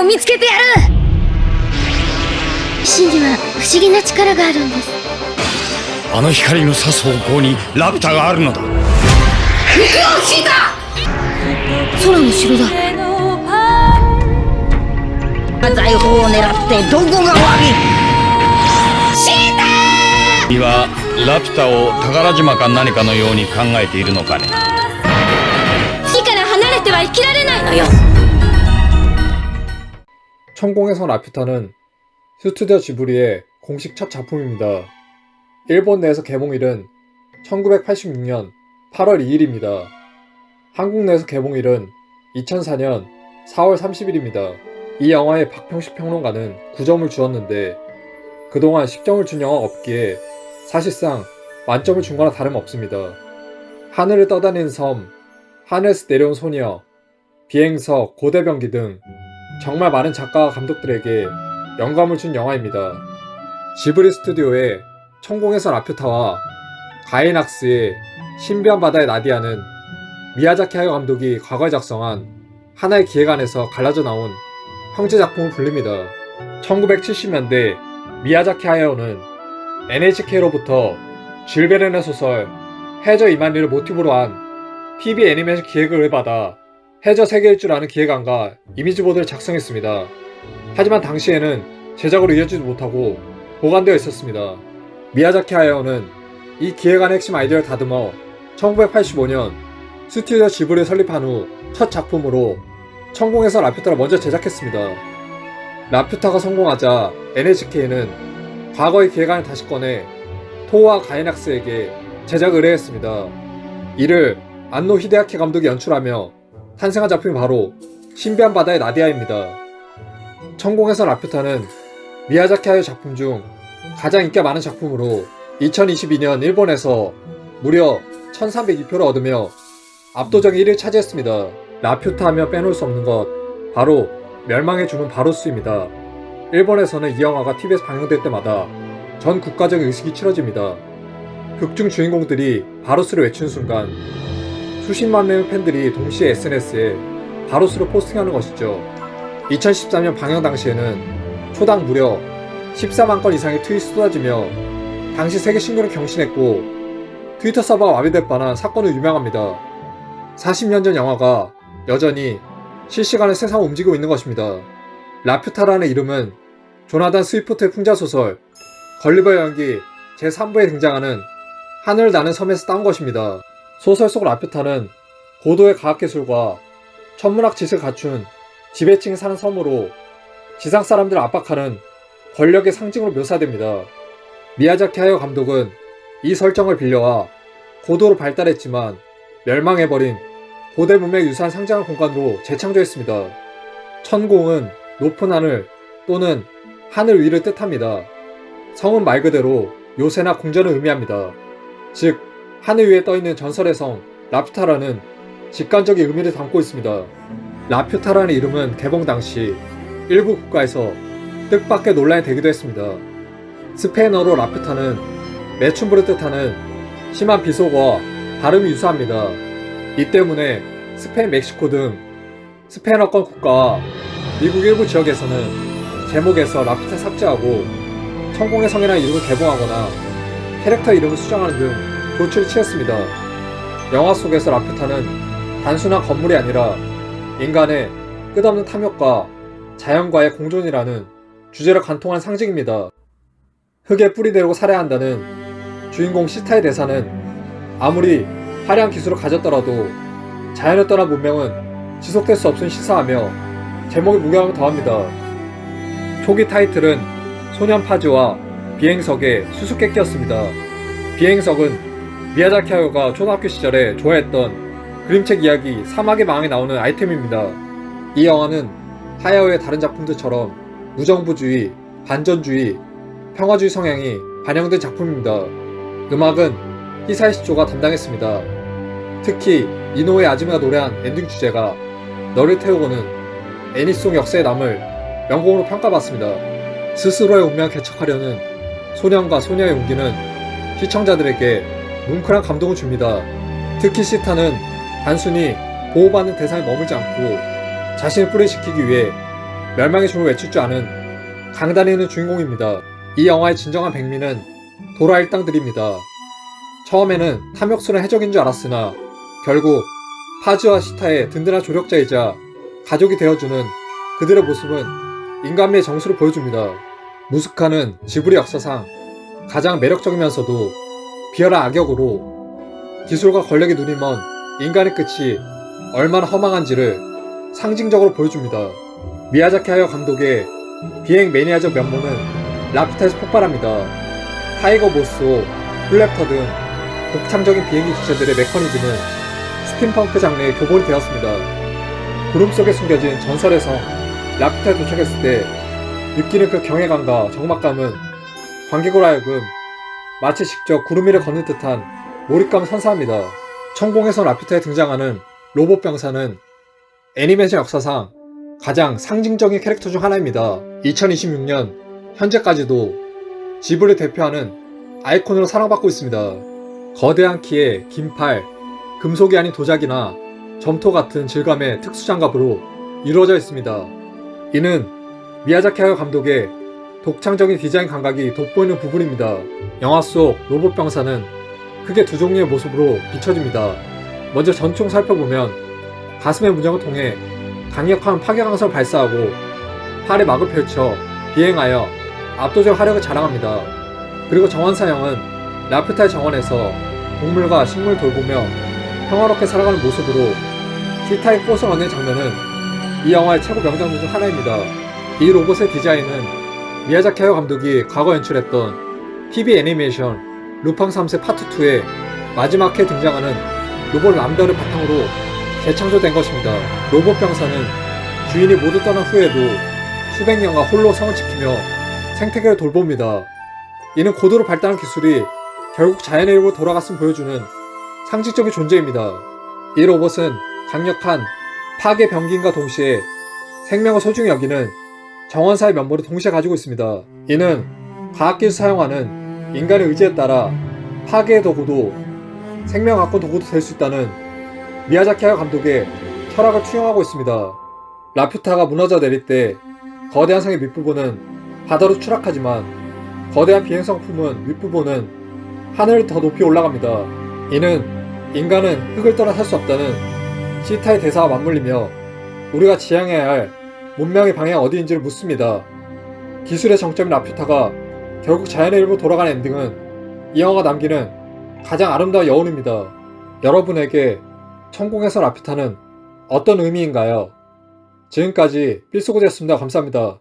見つけてやる。真には不思議な力があるんです。あの光の差す方向にラピュタがあるのだ。肉を引いた。空の城だ。財宝を狙ってどこが悪い。シーター君はラピュタを宝島か何かのように考えているのかね。火から離れては生きられないのよ。 천공의 성 라퓨타는 스튜디오 지브리의 공식 첫 작품입니다. 일본 내에서 개봉일은 1986년 8월 2일입니다. 한국 내에서 개봉일은 2004년 4월 30일입니다. 이 영화에 박평식 평론가는 9점을 주었는데 그동안 10점을 준 영화가 없기에 사실상 만점을 준 거나 다름없습니다. 하늘을 떠다니는 섬, 하늘에서 내려온 소녀, 비행석, 고대병기 등 정말 많은 작가와 감독들에게 영감을 준 영화입니다. 지브리 스튜디오의 천공의 성 라퓨타와 가이낙스의 신비한 바다의 나디아는 미야자키 하야 감독이 과거에 작성한 하나의 기획안에서 갈라져 나온 형제 작품을 불립니다. 1970년대 미야자키 하야오는 NHK로부터 줄 베른의 소설 해저 이만리를 모티브로 한 TV 애니메이션 기획을 받아 해저 세계일 줄 아는 기획안과 이미지보드를 작성했습니다. 하지만 당시에는 제작으로 이어지지 못하고 보관되어 있었습니다. 미야자키 하야오는 이 기획안의 핵심 아이디어를 다듬어 1985년 스튜디오 지브리를 설립한 후 첫 작품으로 천공의 성 라퓨타를 먼저 제작했습니다. 라퓨타가 성공하자 NHK는 과거의 기획안을 다시 꺼내 토와 가이낙스에게 제작을 의뢰했습니다. 이를 안노 히데아키 감독이 연출하며 탄생한 작품이 바로 신비한 바다의 나디아입니다. 천공의 성 라퓨타는 미야자키 하야 작품 중 가장 인기가 많은 작품으로 2022년 일본에서 무려 1302표를 얻으며 압도적인 1위를 차지했습니다. 라퓨타 하며 빼놓을 수 없는 것 바로 멸망의 주문 바로스입니다. 일본에서는 이 영화가 TV에서 방영될 때마다 전 국가적 의식이 치러집니다. 극중 주인공들이 바로스를 외치는 순간 수십만 명의 팬들이 동시에 SNS에 바로스를 포스팅하는 것이죠. 2013년 방영 당시에는 초당 무려 14만 건 이상의 트윗이 쏟아지며 당시 세계 신고를 경신했고 트위터 서버가 마비될 뻔한 사건으로 유명합니다. 40년 전 영화가 여전히 실시간에 세상을 움직이고 있는 것입니다. 라퓨타라는 이름은 조나단 스위프트의 풍자소설 걸리버의 연기 제3부에 등장하는 하늘을 나는 섬에서 따온 것입니다. 소설 속 라퓨타는 고도의 과학기술과 천문학 지식을 갖춘 지배층이 사는 섬으로 지상 사람들을 압박하는 권력의 상징으로 묘사됩니다. 미야자키 하야 감독은 이 설정을 빌려와 고도로 발달했지만 멸망해버린 고대 문명의 유사한 상징한 공간으로 재창조했습니다. 천공은 높은 하늘 또는 하늘 위를 뜻합니다. 성은 말 그대로 요새나 궁전을 의미합니다. 즉 하늘 위에 떠있는 전설의 성 라퓨타라는 직관적인 의미를 담고 있습니다. 라퓨타라는 이름은 개봉 당시 일부 국가에서 뜻밖의 논란이 되기도 했습니다. 스페인어로 라퓨타는 매춘부를 뜻하는 심한 비속어와 발음이 유사합니다. 이 때문에 스페인, 멕시코 등 스페인어권 국가와 미국 일부 지역에서는 제목에서 라퓨타 삭제하고 천공의 성이라는 이름을 개봉하거나 캐릭터 이름을 수정하는 등 조치를 취했습니다. 영화 속에서 라퓨타는 단순한 건물이 아니라 인간의 끝없는 탐욕과 자연과의 공존이라는 주제를 관통한 상징입니다. 흙에 뿌리 내리고 살아야 한다는 주인공 시타의 대사는 아무리 화려한 기술을 가졌더라도 자연을 떠난 문명은 지속될 수 없음을 시사하며 제목에 무게감을 더합니다. 초기 타이틀은 소년 파즈와 비행석의 수수께끼였습니다. 비행석은 미야자키 하야오가 초등학교 시절에 좋아했던 그림책 이야기 사막의 망에 나오는 아이템입니다. 이 영화는 하야오의 다른 작품들처럼 무정부주의, 반전주의, 평화주의 성향이 반영된 작품입니다. 음악은 히사이 시조가 담당했습니다. 특히 이노우에 아즈미가 노래한 엔딩 주제가 너를 태우고는 애니송 역사에 남을 명곡으로 평가받습니다. 스스로의 운명을 개척하려는 소년과 소녀의 용기는 시청자들에게 뭉클한 감동을 줍니다. 특히 시타는 단순히 보호받는 대상에 머물지 않고 자신을 뿌리시키기 위해 멸망의 종을 외칠 줄 아는 강단에 있는 주인공입니다. 이 영화의 진정한 백미는 도라 일당들입니다. 처음에는 탐욕스러운 해적인 줄 알았으나 결국 파즈와 시타의 든든한 조력자이자 가족이 되어주는 그들의 모습은 인간미의 정수를 보여줍니다. 무스카는 지브리 역사상 가장 매력적이면서도 비열한 악역으로 기술과 권력에 눈이 먼 인간의 끝이 얼마나 허망한지를 상징적으로 보여줍니다. 미야자키 하야 감독의 비행 매니아적 면모는 라퓨타에서 폭발합니다. 타이거 모스호, 플랩터 등 독창적인 비행기 기체들의 메커니즘은 스팀펑크 장르의 교본이 되었습니다. 구름 속에 숨겨진 전설의 성 라퓨타에 도착했을 때 느끼는 그 경외감과 적막감은 관객으로 하여금 마치 직접 구름 위를 걷는 듯한 몰입감을 선사합니다. 천공의 성 라퓨타에 등장하는 로봇 병사는 애니메이션 역사상 가장 상징적인 캐릭터 중 하나입니다. 2026년 현재까지도 지브리를 대표하는 아이콘으로 사랑받고 있습니다. 거대한 키에 긴 팔, 금속이 아닌 도자기나 점토 같은 질감의 특수장갑으로 이루어져 있습니다. 이는 미야자키 하야 감독의 독창적인 디자인 감각이 돋보이는 부분입니다. 영화 속 로봇 병사는 크게 두 종류의 모습으로 비춰집니다. 먼저 전총 살펴보면 가슴의 문양을 통해 강력한 파괴강선을 발사하고 팔에 막을 펼쳐 비행하여 압도적 화력을 자랑합니다. 그리고 정원사형은 라퓨타의 정원에서 동물과 식물을 돌보며 평화롭게 살아가는 모습으로 시타의 꽃을 얻는 장면은 이 영화의 최고 명장면 중 하나입니다. 이 로봇의 디자인은 미야자키 하야 감독이 과거 연출했던 TV 애니메이션 루팡 3세 파트 2의 마지막 해 등장하는 로봇 람다를 바탕으로 재창조된 것입니다. 로봇 병사는 주인이 모두 떠난 후에도 수백 년간 홀로 성을 지키며 생태계를 돌봅니다. 이는 고도로 발달한 기술이 결국 자연의 일부로 돌아갔음을 보여주는 상징적인 존재입니다. 이 로봇은 강력한 파괴 병기인과 동시에 생명을 소중히 여기는 정원사의 면모를 동시에 가지고 있습니다. 이는 과학기술 사용하는 인간의 의지에 따라 파괴의 도구도 생명 갖고 도구도 될 수 있다는 미야자키 하야 감독의 철학을 투영하고 있습니다. 라퓨타가 무너져 내릴 때 거대한 성의 밑부분은 바다로 추락하지만 거대한 비행성 품은 윗부분은 하늘을 더 높이 올라갑니다. 이는 인간은 흙을 떠나 살 수 없다는 시타의 대사와 맞물리며 우리가 지향해야 할 문명의 방향이 어디인지를 묻습니다. 기술의 정점인 라퓨타가 결국 자연의 일부로 돌아가는 엔딩은 이 영화가 남기는 가장 아름다운 여운입니다. 여러분에게 천공에서 라퓨타는 어떤 의미인가요? 지금까지 필수고대였습니다. 감사합니다.